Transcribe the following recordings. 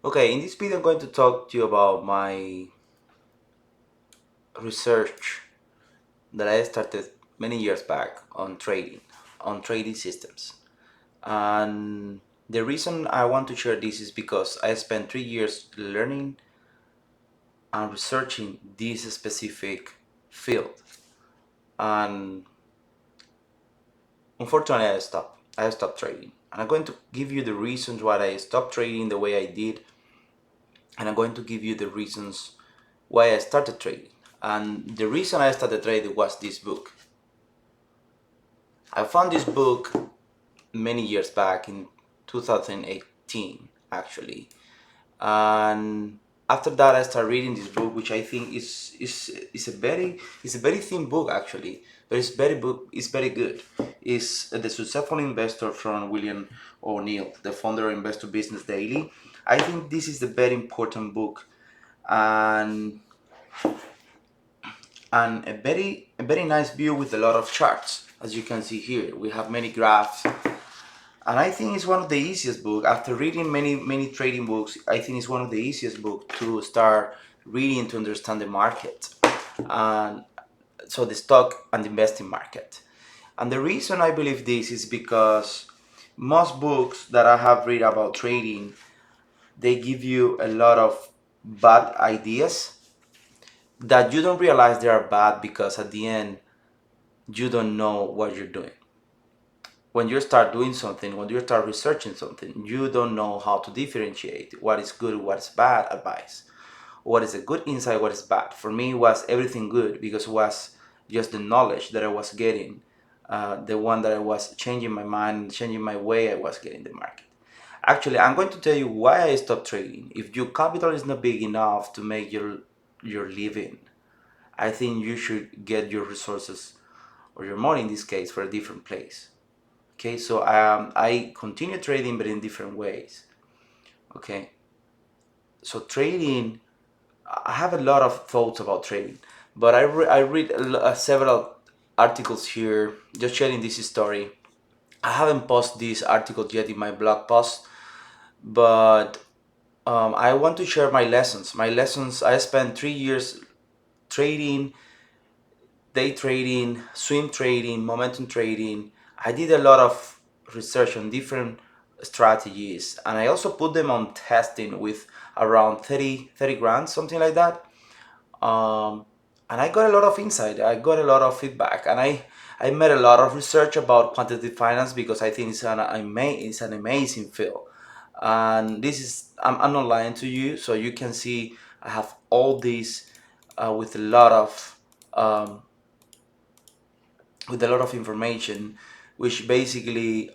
Okay, in this video I'm going to talk to you about my research that I started many years back on trading systems. And the reason I want to share this is because I spent 3 years learning and researching this specific field. And unfortunately I stopped. I stopped trading. And I'm going to give you the reasons why I stopped trading the way I did. And I'm going to give you the reasons why I started trading. And the reason I started trading was this book. I found this book many years back in 2018, actually. And after that, I started reading this book, which I think is a very thin book actually, but it's very good. It's The Successful Investor from William O'Neill, the founder of Investor Business Daily. I think this is a very important book, and a very nice view with a lot of charts. As you can see here, we have many graphs, and I think it's one of the easiest book. After reading many trading books, I think it's one of the easiest book to start reading to understand the market, and so the stock and investing market. And the reason I believe this is because most books that I have read about trading, they give you a lot of bad ideas that you don't realize they are bad, because at the end you don't know what you're doing. When you start doing something, when you start researching something, you don't know how to differentiate what is good, what is bad advice, what is a good insight, what is bad. For me, it was everything good, because it was just the knowledge that I was getting, the one that I was changing my mind, changing my way I was getting the market. Actually, I'm going to tell you why I stopped trading. If your capital is not big enough to make your living, I think you should get your resources, or your money in this case, for a different place. Okay, so I continue trading, but in different ways. Okay, so trading, I have a lot of thoughts about trading, but I read several articles here, just sharing this story. I haven't posted this article yet in my blog post, but I want to share my lessons. My lessons, I spent 3 years trading, day trading, swing trading, momentum trading. I did a lot of research on different strategies, and I also put them on testing with around 30 grand, something like that. Um, and I got a lot of insight. I got a lot of feedback, and I made a lot of research about quantitative finance, because I think it's an amazing field. And this is, I'm not lying to you, so you can see I have all these, with a lot of um, information, which basically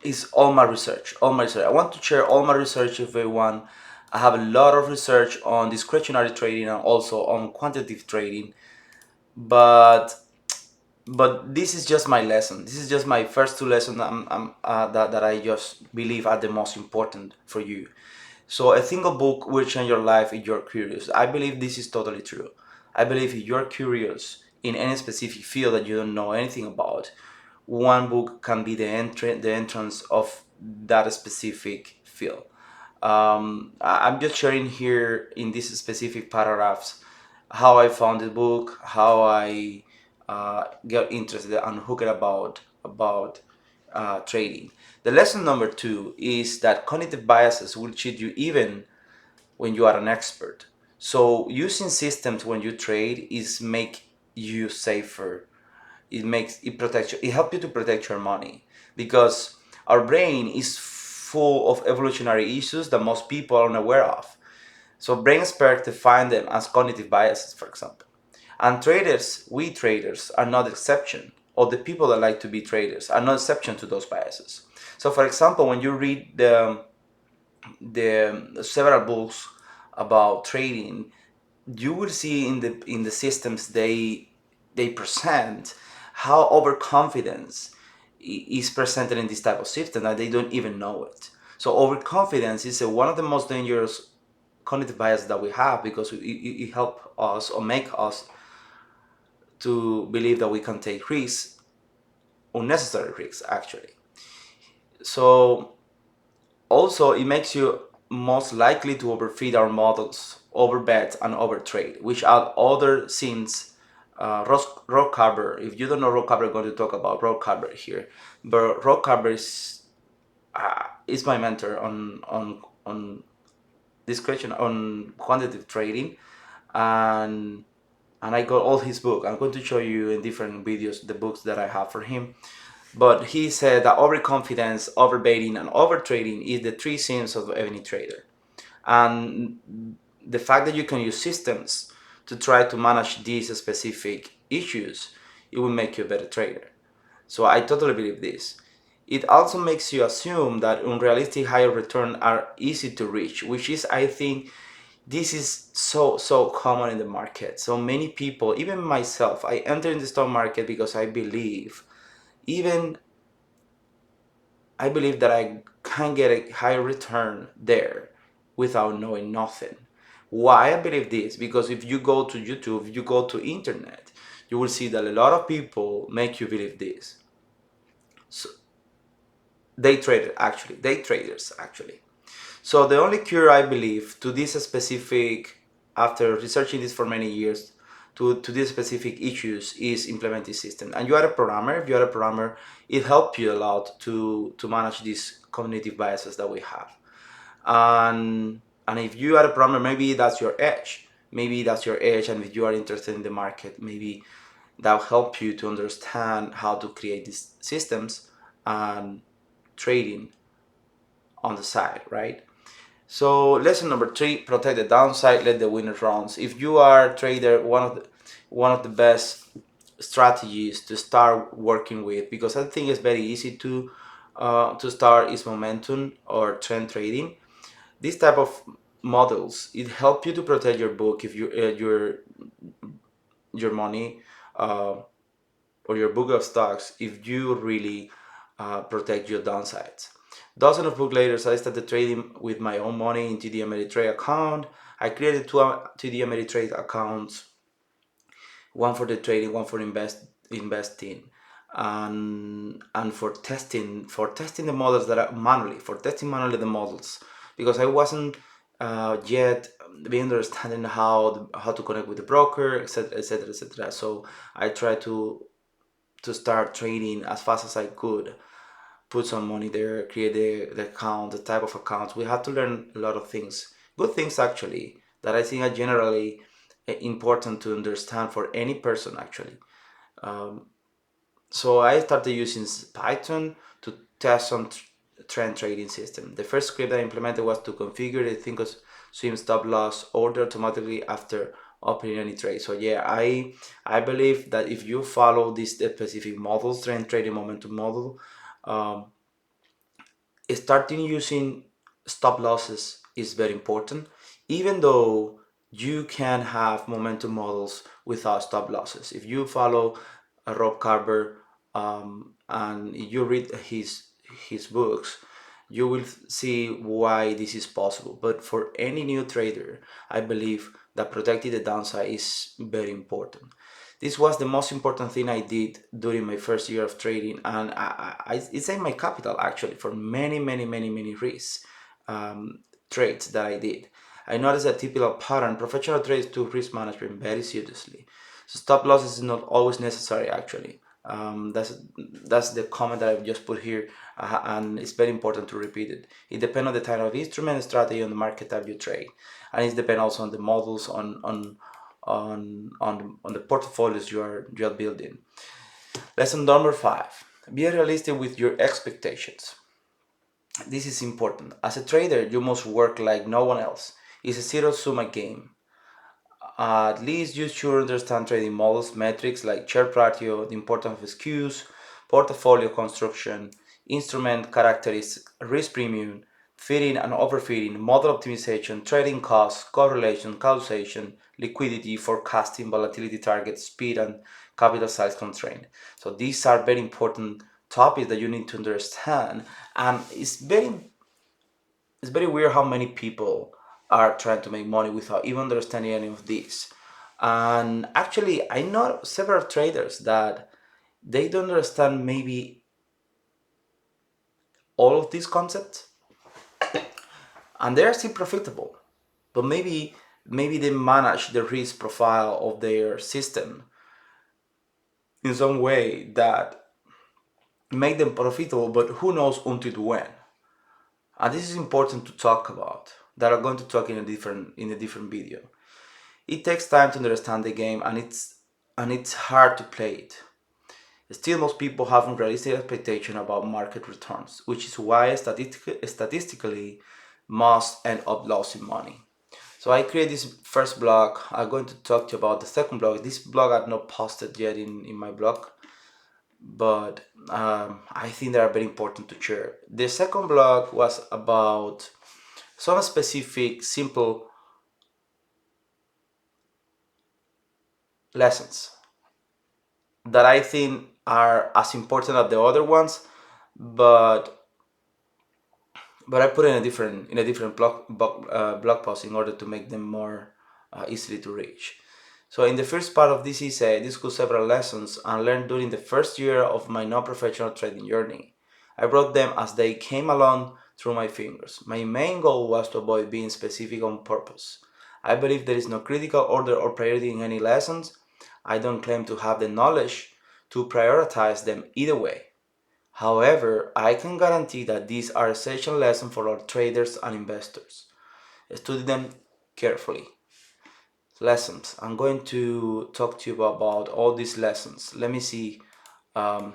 is all my research. All my research. I want to share all my research with everyone. I have a lot of research on discretionary trading and also on quantitative trading, but this is just my lesson. This is just my first two lessons, that I just believe are the most important for you. So a single book will change your life if you're curious. I believe this is totally true. I believe if you're curious in any specific field that you don't know anything about, one book can be the entrance of that specific field. I'm just sharing here in these specific paragraphs how I found the book, how I got interested and hooked about trading. The lesson number two is that cognitive biases will cheat you even when you are an expert. So using systems when you trade is make you safer. It protects you, it helps you to protect your money, because our brain is full of evolutionary issues that most people are unaware of. So brain experts define them as cognitive biases, for example. And traders, we traders, are not exception, or the people that like to be traders are not exception to those biases. So for example, when you read the several books about trading, you will see in the systems they present how overconfidence is presented in this type of system, that they don't even know it. So overconfidence is one of the most dangerous cognitive bias that we have, because it help us or make us to believe that we can take risks, unnecessary risks actually. So Also, it makes you most likely to overfeed our models, overbet, and overtrade, which are other sins. Rock Carver, if you don't know Rock Carver, I'm going to talk about Rock Carver here. But Rock Carver is my mentor on this question on quantitative trading, and I got all his book. I'm going to show you in different videos the books that I have for him. But he said that overconfidence, overbaiting, and overtrading is the three sins of any trader. And the fact that you can use systems to try to manage these specific issues, it will make you a better trader. So I totally believe this. It also makes you assume that unrealistic higher return are easy to reach, which is, I think, this is so common in the market. So many people, even myself, I enter in the stock market because even I believe that I can get a higher return there without knowing nothing. Why I believe this? Because if you go to YouTube, if you go to internet, you will see that a lot of people make you believe this. So day traders actually. So the only cure I believe to this specific, after researching this for many years, to these specific issues is implementing system. And you are a programmer. If you are a programmer, it helps you a lot to manage these cognitive biases that we have. And if you are a programmer, maybe that's your edge. Maybe that's your edge, and if you are interested in the market, maybe that will help you to understand how to create these systems and trading on the side, right? So lesson number three: protect the downside, let the winners runs. If you are a trader, one of the best strategies to start working with, because I think it's very easy to start, is momentum or trend trading. This type of models, it help you to protect your book if you your money, uh, or your book of stocks, if you really protect your downsides. Dozen of book later, I started trading with my own money into the Ameritrade account. I created two TD Ameritrade accounts, one for the trading, one for investing, and for testing the models that are manually, for testing manually the models, because I wasn't yet being understanding how to connect with the broker, etc., etc., etc. So I tried to start trading as fast as I could, put some money there, create the account, the type of accounts. We had to learn a lot of things, good things actually, that I think are generally important to understand for any person actually. Um, so I started using Python to test some trend trading system. The first script I implemented was to configure the Thinkorswim stop loss order automatically after opening any trade. So yeah, I believe that if you follow these specific models, trend trading momentum model, um, starting using stop losses is very important, even though you can have momentum models without stop losses. If you follow Rob Carver, and you read his books, you will see why this is possible. But for any new trader, I believe that protecting the downside is very important. This was the most important thing I did during my first year of trading, and it saved my capital actually for many, many, many, many risks, trades that I did. I noticed a typical pattern. Professional traders took risk management very seriously. So stop losses is not always necessary actually. That's the comment that I've just put here, and it's very important to repeat it. It depends on the type of instrument, strategy, on the market type you trade, and it depends also on the models, on the portfolios you are building. Lesson number five: be realistic with your expectations. This is important. As a trader, you must work like no one else. It's a zero sum game. At least you should understand trading models, metrics like share ratio, the importance of SKUs, portfolio construction, instrument characteristics, risk premium, feeding and overfeeding, model optimization, trading costs, correlation, causation, liquidity, forecasting, volatility targets, speed, and capital size constraint. So these are very important topics that you need to understand, and it's very weird how many people are trying to make money without even understanding any of this. And actually, I know several traders that they don't understand maybe all of these concepts. and they're still profitable, but maybe they manage the risk profile of their system in some way that make them profitable, but who knows until when. And this is important to talk about, that I'm going to talk in a different video. It takes time to understand the game, and it's hard to play it. Still, most people have unrealistic expectation about market returns, which is why statistically most end up losing money. So I create this first blog. I'm going to talk to you about the second blog. This blog I've not posted yet in my blog, but I think they are very important to share. The second blog was about some specific, simple lessons that I think are as important as the other ones, but I put in a different blog post in order to make them more easily to reach. So in the first part of this essay, I discussed several lessons I learned during the first year of my non-professional trading journey. I brought them as they came along through my fingers. My main goal was to avoid being specific on purpose. I believe there is no critical order or priority in any lessons. I don't claim to have the knowledge to prioritize them either way. However, I can guarantee that these are essential lessons for our traders and investors. Study them carefully. Lessons. I'm going to talk to you about all these lessons. Let me see um,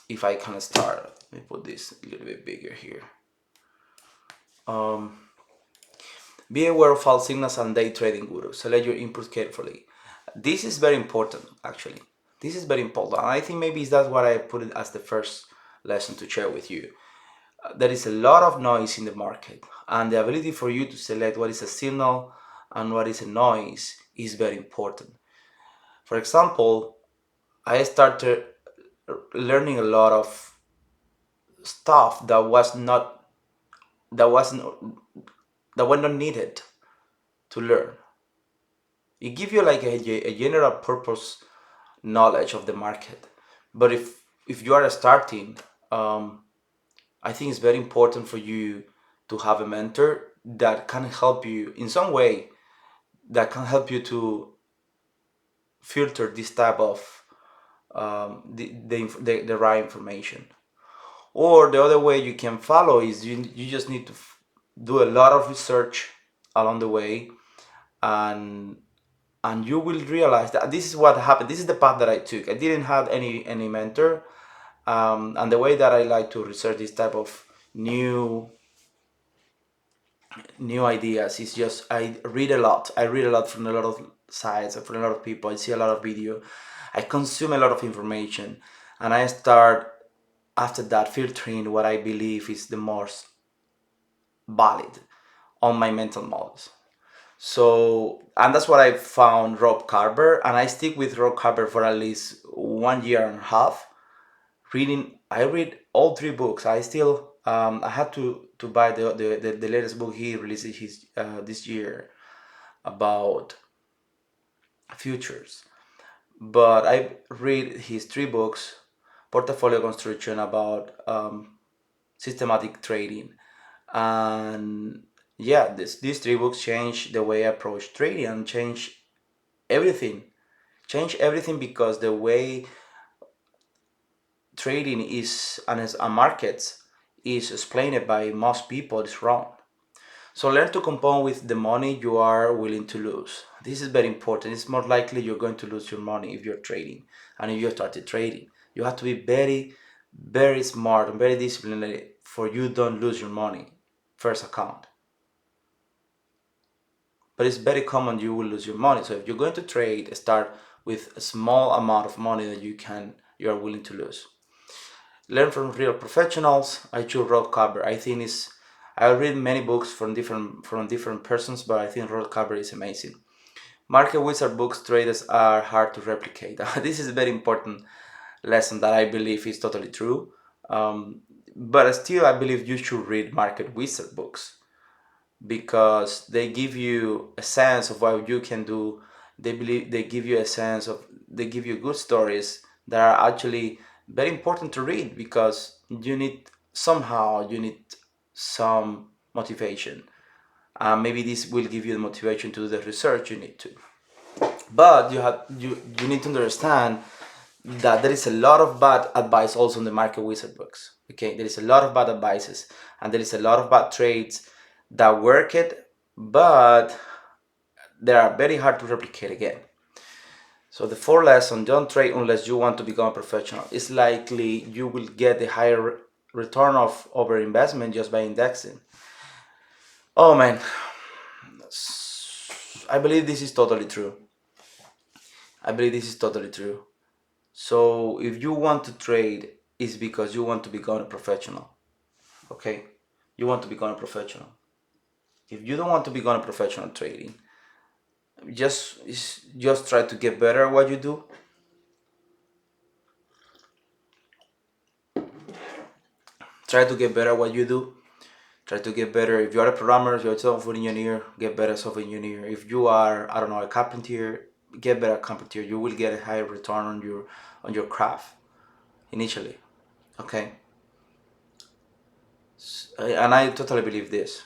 if I can start. Let me put this a little bit bigger here. Um, be aware of false signals and day trading gurus. Select your inputs carefully. This is very important, actually. This is very important. And I think maybe that's what I put it as the first lesson to share with you. There is a lot of noise in the market, and the ability for you to select what is a signal and what is a noise is very important. For example, I started learning a lot of stuff that wasn't that were not needed to learn. It gives you like a general purpose knowledge of the market, but if you are starting, um, I think it's very important for you to have a mentor that can help you in some way, that can help you to filter this type of the right information. Or the other way you can follow is you just need to do a lot of research along the way, and you will realize that this is what happened. This is the path that I took. I didn't have any mentor, and the way that I like to research this type of new ideas is just I read a lot. I read a lot from a lot of sites, from a lot of people. I see a lot of video. I consume a lot of information, and I start after that filtering what I believe is the most valid on my mental models. So, and that's what I found Rob Carver, and I stick with Rob Carver for at least 1 year and a half. I read all three books. I still, I had to buy the latest book he released this year about futures. But I read his three books, Portfolio Construction, about systematic trading, and yeah, these three books changed the way I approach trading and everything. Change everything because the way trading is and markets is explained by most people is wrong. So learn to compound with the money you are willing to lose. This is very important. It's more likely you're going to lose your money if you're trading and if you started trading. You have to be very, very smart and very disciplined for you don't lose your money first account. But it's very common you will lose your money. So if you're going to trade, start with a small amount of money that you are willing to lose. Learn from real professionals. I choose Rod Carver. I read many books from different persons, but I think Rod Carver is amazing. Market wizard books traders are hard to replicate. This is a very important lesson that I believe is totally true. But still, I believe you should read market wizard books because they give you a sense of what you can do. They give you a sense of they give you good stories that are actually very important to read because you need some motivation. Maybe this will give you the motivation to do the research you need to. But you need to understand that there is a lot of bad advice also in the market wizard books. Okay, there is a lot of bad advices, and there is a lot of bad trades that work it, but they are very hard to replicate again. So the fourth lesson: don't trade unless you want to become a professional. It's likely you will get a higher return of over investment just by indexing. Oh man, I believe this is totally true. I believe this is totally true. So if you want to trade, it's because you want to become a professional. Okay? You want to become a professional. If you don't want to become a professional trading, just just try to get better at what you do. Try to get better at what you do. Try to get better. If you are a programmer, if you're a software engineer, get better software engineer. If you are, I don't know, a carpenter, get better at carpenter. You will get a higher return on your craft initially. Okay? And I totally believe this.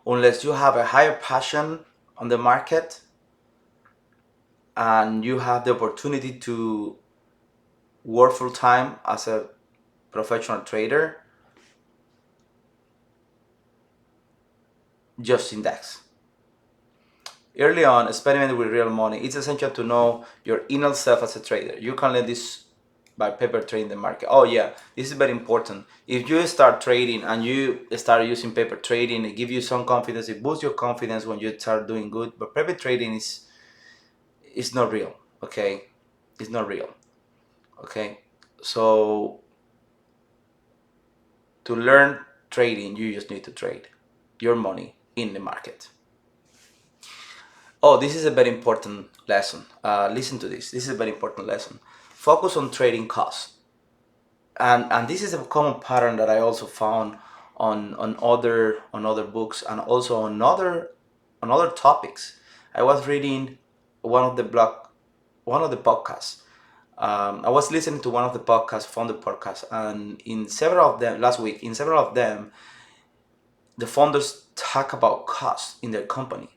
Unless you have a higher passion on the market and you have the opportunity to work full time as a professional trader, just index. Early on, experiment with real money. It's essential to know your inner self as a trader. You can learn this by paper trading the market. Oh yeah, this is very important. If you start trading and you start using paper trading, it gives you some confidence. It boosts your confidence when you start doing good. But paper trading is not real. Okay, it's not real. Okay, so to learn trading, you just need to trade your money in the market. Oh, this is a very important lesson. Listen to this. This is a very important lesson. Focus on trading costs. And this is a common pattern that I also found on other books and also on other topics. I was reading one of the blog one of the podcasts. I was listening to one of the podcasts, founder podcasts, and in several of them last week, in several of them, the founders talk about costs in their company,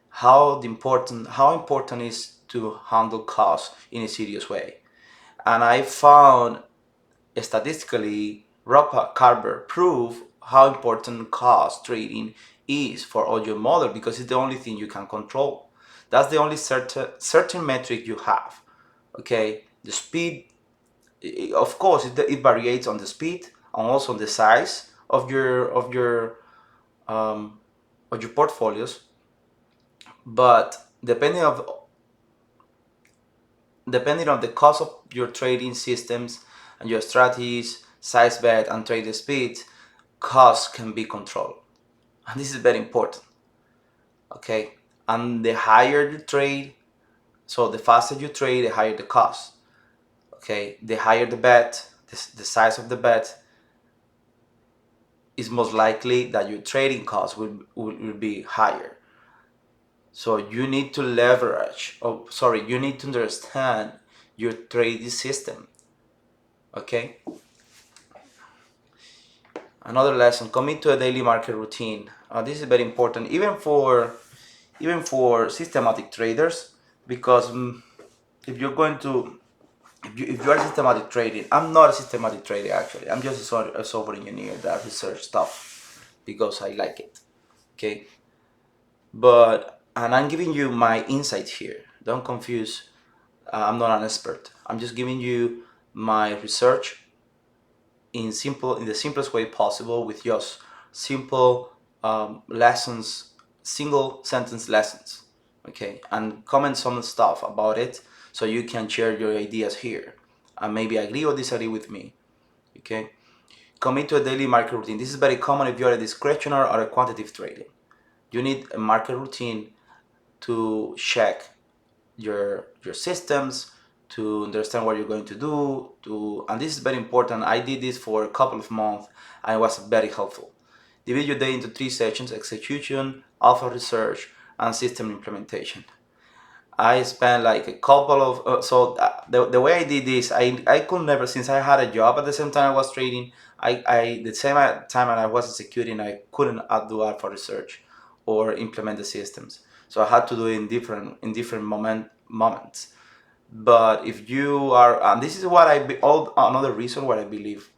how important is to handle costs in a serious way. And I found statistically, Rob Carver proved how important cost trading is for all your model because it's the only thing you can control. That's the only certain metric you have. Okay, the speed, of course, it varies on the speed and also on the size um, of your portfolios. But depending on the cost of your trading systems and your strategies, size bet, and trade speed, costs can be controlled. And this is very important. Okay, and the higher you trade, so the faster you trade, the higher the cost. Okay, the higher the bet, the size of the bet, is most likely that your trading cost will be higher. So you need to leverage, you need to understand your trading system. Okay. Another lesson: commit to a daily market routine. This is very important, even for systematic traders, because if you're going to if you are systematic trading, I'm not a systematic trader actually. I'm just a software engineer that research stuff because I like it. Okay, and I'm giving you my insights here. Don't confuse. I'm not an expert. I'm just giving you my research in the simplest way possible with just simple lessons, single sentence lessons. Okay, and comment some stuff about it so you can share your ideas here and maybe agree or disagree with me. Okay, commit to a daily market routine. This is very common if you're a discretionary or a quantitative trading. You need a market routine to check your systems, to understand what you're going to do, and this is very important. I did this for a couple of months and it was very helpful. Divide your day into three sections: execution, alpha research, and system implementation. I spent like a couple of the way I did this, I could never, since I had a job at the same time I was trading, I the same time I was executing, I couldn't do alpha research or implement the systems. So I had to do it in different moments. But if you are, and this is what all another reason why I believe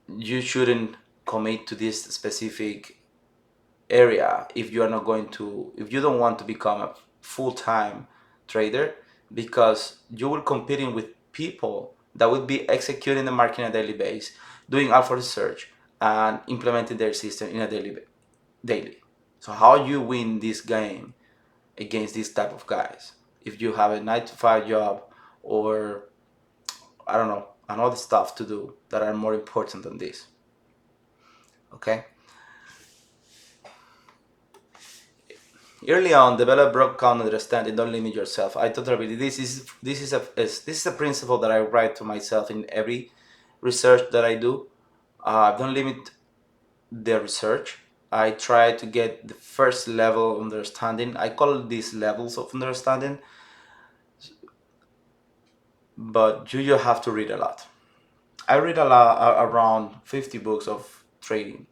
you shouldn't commit to this specific area if you are not going to, if you don't want to become a full-time trader, because you will competing with people that will be executing the market on a daily basis, doing alpha research and implementing their system in a daily. So how you win this game against this type of guys if you have a 9 to 5 job, or I don't know, and other stuff to do that are more important than this. Okay. Early on, develop broad count understanding. Don't limit yourself. I totally believe this is a principle that I write to myself in every research that I do. Don't limit the research. I try to get the first level of understanding. I call these levels of understanding, but you just have to read a lot. I read a lot, around 50 books of trading,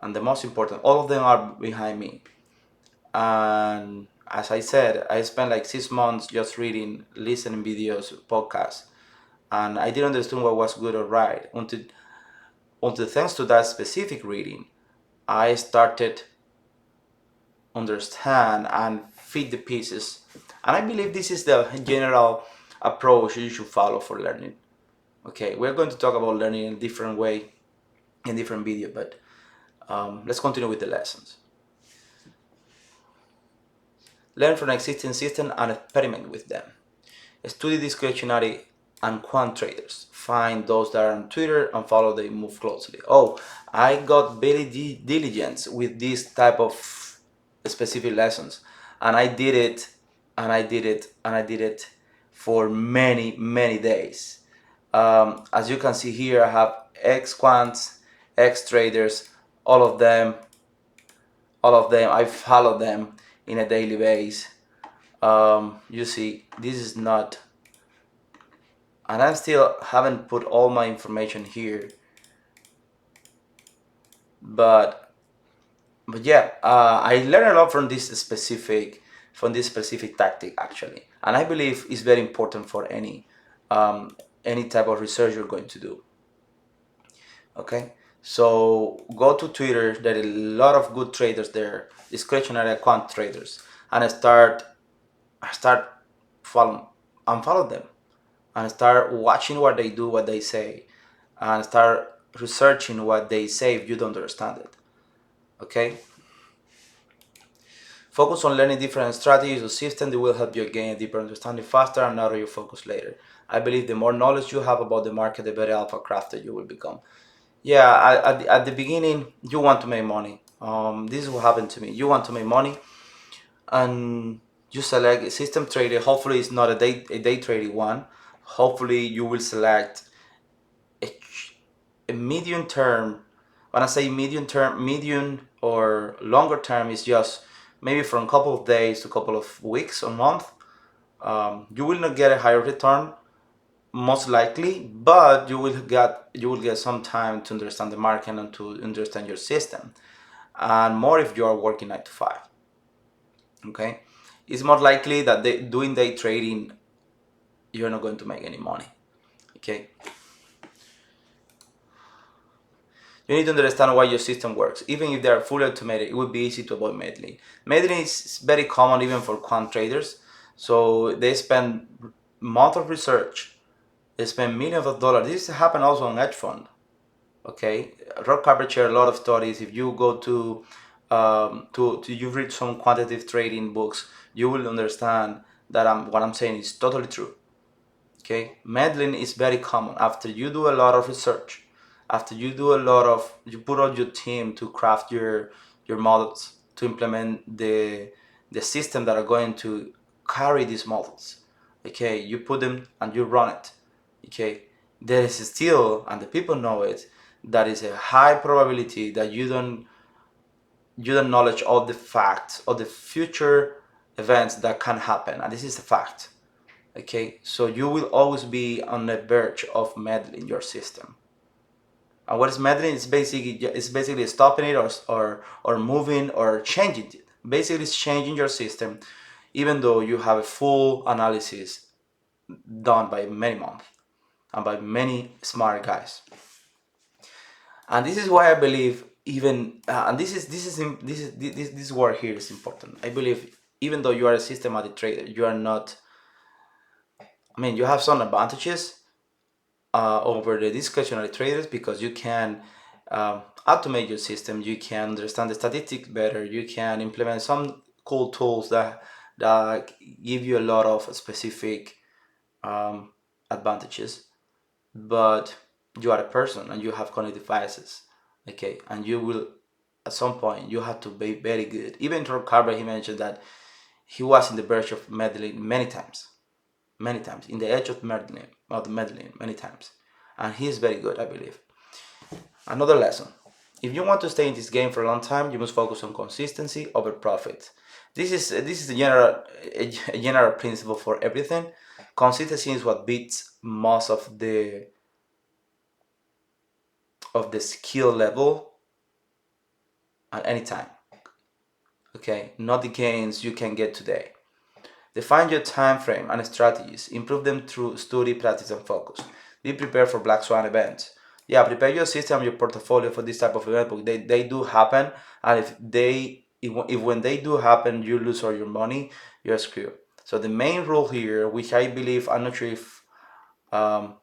and the most important, all of them are behind me. And as I said, I spent like 6 months just reading, listening videos, podcasts, and I didn't understand what was good or right until thanks to that specific reading, I started understand and fit the pieces. And I believe this is the general approach you should follow for learning. Okay, we're going to talk about learning in a different way in different video, but let's continue with the lessons. Learn from existing systems and experiment with them. Study discretionary and quant traders. Find those that are on Twitter and follow them, move closely. Oh, I got very diligent with this type of specific lessons, and I did it, and I did it, and I did it for many days. As you can see here, I have X quants, X traders, all of them, all of them. I follow them in a daily basis. You see, this is not, and I still haven't put all my information here, but yeah, I learned a lot from this specific tactic actually, and I believe it's very important for any type of research you're going to do. Okay, so go to Twitter. There are a lot of good traders there, discretionary quant traders, and I start follow them, and start watching what they do, what they say, and start researching what they say if you don't understand it. Okay, focus on learning different strategies or systems that will help you gain a deeper understanding faster and narrow your focus later. I believe the more knowledge you have about the market, the better alpha crafter you will become. Yeah, at the beginning, you want to make money. This is what happened to me. You want to make money, and you select a system trader. Hopefully, it's not a day trading one. Hopefully, you will select a, a medium term. When I say medium term, medium or longer term is just maybe from a couple of days to a couple of weeks or month. You will not get a higher return, most likely, but you will get some time to understand the market and to understand your system, and more if you are working 9 to 5. Okay, it's more likely that doing day trading, you're not going to make any money. Okay, you need to understand why your system works. Even if they are fully automated, it would be easy to avoid meddling. Meddling is very common even for quant traders. So they spend months of research, they spend millions of dollars. This happens also on hedge fund. Okay, Rob Carpenter shared a lot of stories. If you go to you read some quantitative trading books, you will understand that what I'm saying is totally true. Okay, meddling is very common after you do a lot of research, after you put on your team to craft your models, to implement the system that are going to carry these models. Okay, you put them and you run it. Okay, there is still, and the people know it, that is a high probability that you don't knowledge all the facts or the future events that can happen, and this is a fact. Okay, so you will always be on the verge of meddling your system. And what is meddling? It's basically stopping it, or moving or changing it. Basically, it's changing your system, even though you have a full analysis done by many months and by many smart guys. And this is why I believe, even and this word here is important. I believe, even though you are a systematic trader, you are not. I mean, you have some advantages over the discretionary traders, because you can automate your system, you can understand the statistics better, you can implement some cool tools that give you a lot of specific um, advantages. But you are a person and you have cognitive biases, okay, and you will, at some point, you have to be very good. Even Ron Carver, he mentioned that he was in the verge of meddling many times, in the edge of meddling many times, and he is very good, I believe. Another lesson: if you want to stay in this game for a long time, you must focus on consistency over profit. This is a general principle for everything. Consistency is what beats most of the skill level at any time. Okay, not the gains you can get today. Define your time frame and strategies. Improve them through study, practice, and focus. Be prepared for black swan events. Yeah, prepare your system, your portfolio for this type of event, because they do happen. And if when they do happen, you lose all your money, you're screwed. So the main rule here, which I believe, I'm not sure if um,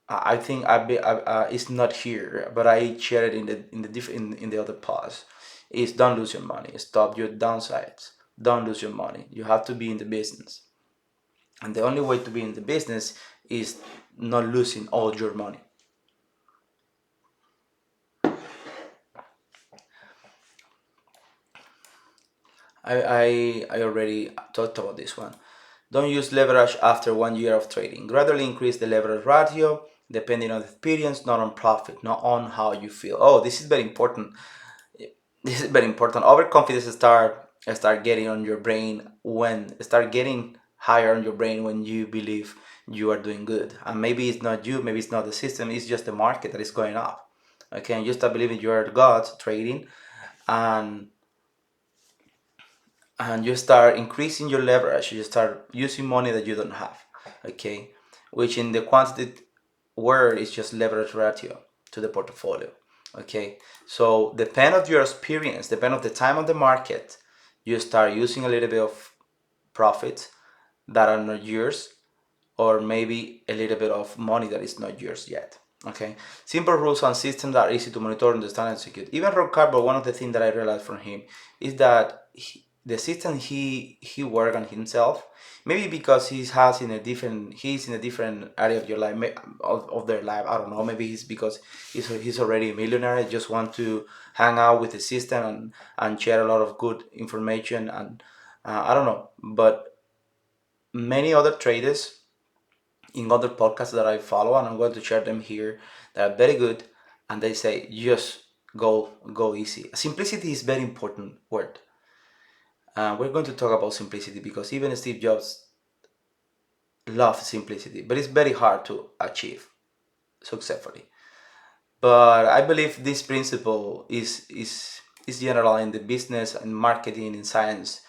I think it's not here, but I shared it in the other pause. Is don't lose your money. Stop your downsides. Don't lose your money. You have to be in the business, and the only way to be in the business is not losing all your money. I already talked about this one. Don't use leverage after 1 year of trading. Gradually increase the leverage ratio depending on the experience, not on profit, not on how you feel. Oh, this is very important. This is very important. Overconfidence start getting on your brain when start getting higher on your brain when you believe you are doing good. And maybe it's not you, maybe it's not the system, it's just the market that is going up. Okay, and you start believing you are God trading, and you start increasing your leverage. You start using money that you don't have. Okay, which in the quantitative word is just leverage ratio to the portfolio. Okay, so depend of your experience, depend of the time of the market, you start using a little bit of profits that are not yours, or maybe a little bit of money that is not yours yet. Okay, simple rules and systems that are easy to monitor, understand, and execute. Even Rob Carver, one of the things that I realized from him is that the system he worked on himself. Maybe because he's in a different area of your life, of their life. I don't know. Maybe he's because he's already a millionaire. Just want to hang out with the system and share a lot of good information, and I don't know. But many other traders in other podcasts that I follow, and I'm going to share them here, that are very good, and they say just go easy. Simplicity is very important word. We're going to talk about simplicity because even Steve Jobs loved simplicity, but it's very hard to achieve successfully. But I believe this principle is general in the business and marketing and science.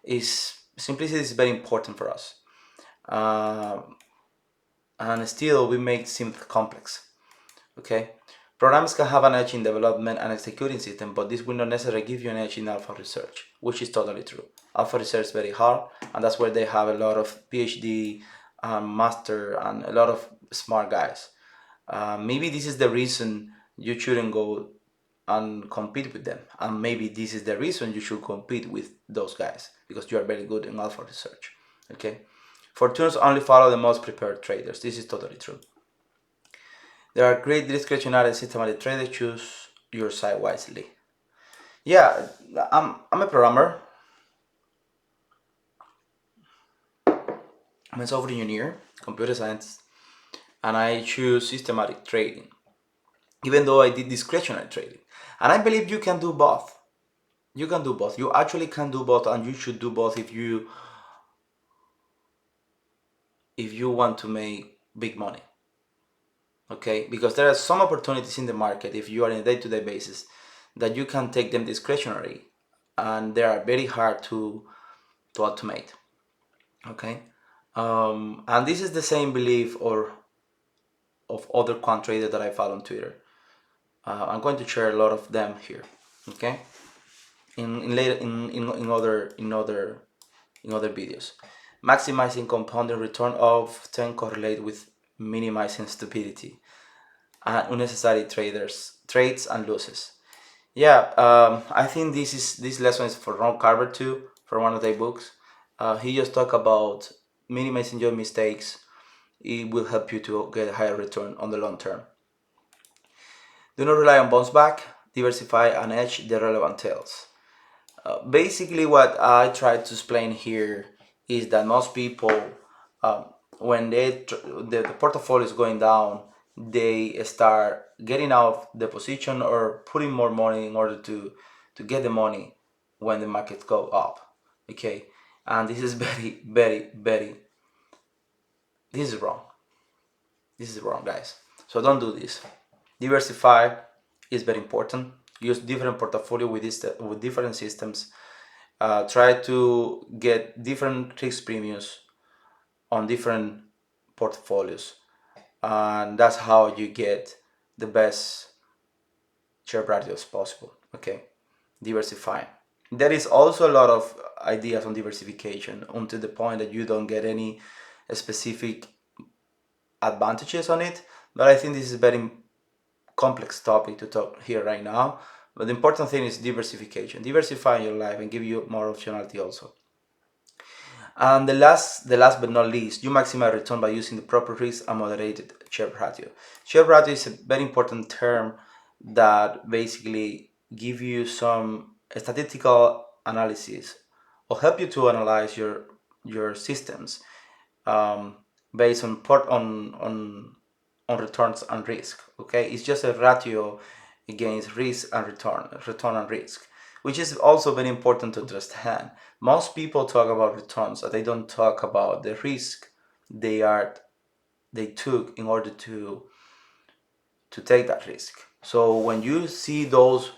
Is simplicity is very important for us. Uh, and still we make things complex. Okay, programs can have an edge in development and executing system, but this will not necessarily give you an edge in alpha research, which is totally true. Alpha research is very hard, and that's where they have a lot of PhD, master, and a lot of smart guys. Maybe this is the reason you shouldn't go and compete with them, and maybe this is the reason you should compete with those guys, because you are very good in alpha research. Okay, fortunes only follow the most prepared traders. This is totally true. There are great discretionary and systematic traders. Choose your side wisely. Yeah, I'm a programmer. I'm a software engineer, computer science, and I choose systematic trading, even though I did discretionary trading. And I believe you can do both. You can do both. You actually can do both, and you should do both if you if you want to make big money. Okay, because there are some opportunities in the market if you are in a day-to-day basis that you can take them discretionary, and they are very hard to automate. Okay, and this is the same belief or of other quant traders that I follow on Twitter. I'm going to share a lot of them here. Okay, in later in other videos. Maximizing compounding return often correlate with minimizing stupidity and unnecessary trades and losses. Yeah, I think this lesson is for Ron Carver too, from one of their books. He just talk about minimizing your mistakes. It will help you to get a higher return on the long term. Do not rely on bounce back. Diversify and edge the relevant tails. Basically, what I try to explain here is that most people, when the portfolio is going down, they start getting out of the position or putting more money in order to get the money when the market go up. Okay, and this is very this is wrong. This is wrong, guys. So don't do this. Diversify is very important. Use different portfolio with different systems. Try to get different risk premiums on different portfolios, and that's how you get the best share value as possible. Okay, diversifying. There is also a lot of ideas on diversification until the point that you don't get any specific advantages on it. But I think this is a very complex topic to talk here right now. But the important thing is diversification. Diversify your life and give you more optionality also. And the last but not least, you maximize return by using the proper risk and moderated share ratio. Share ratio is a very important term that basically give you some statistical analysis or help you to analyze your systems, based on returns and risk. Okay, it's just a ratio against risk and return and risk, which is also very important to understand. Most people talk about returns, but they don't talk about the risk they took in order to take that risk. So when you see those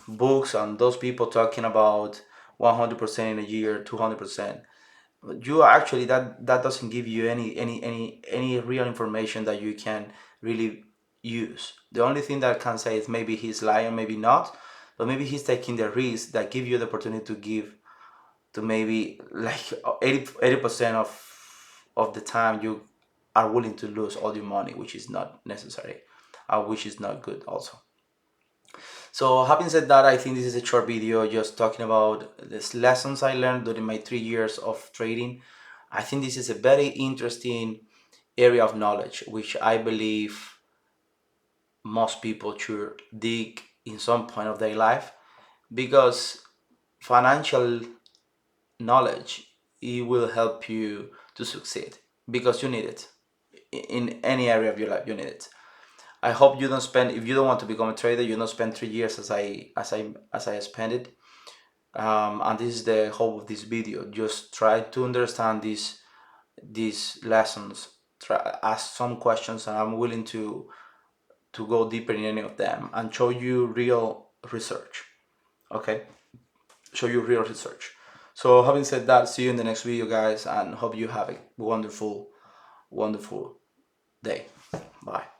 books and those people talking about 100% in a year, 200%, you actually that doesn't give you any real information that you can really use. The only thing that I can say is maybe he's lying, maybe not, but maybe he's taking the risk that give you the opportunity to give to maybe like 80% of the time you are willing to lose all your money, which is not necessary, which is not good also. So having said that, I think this is a short video just talking about these lessons I learned during my 3 years of trading. I think this is a very interesting area of knowledge, which I believe most people should dig in some point of their life, because financial knowledge, it will help you to succeed, because you need it in any area of your life. You need it. I hope you don't spend, if you don't want to become a trader, you don't spend 3 years as I spent it. And this is the hope of this video. Just try to understand these lessons. Try ask some questions, and I'm willing to go deeper in any of them and show you real research. Okay, show you real research. So having said that, see you in the next video, guys, and hope you have a wonderful day. Bye.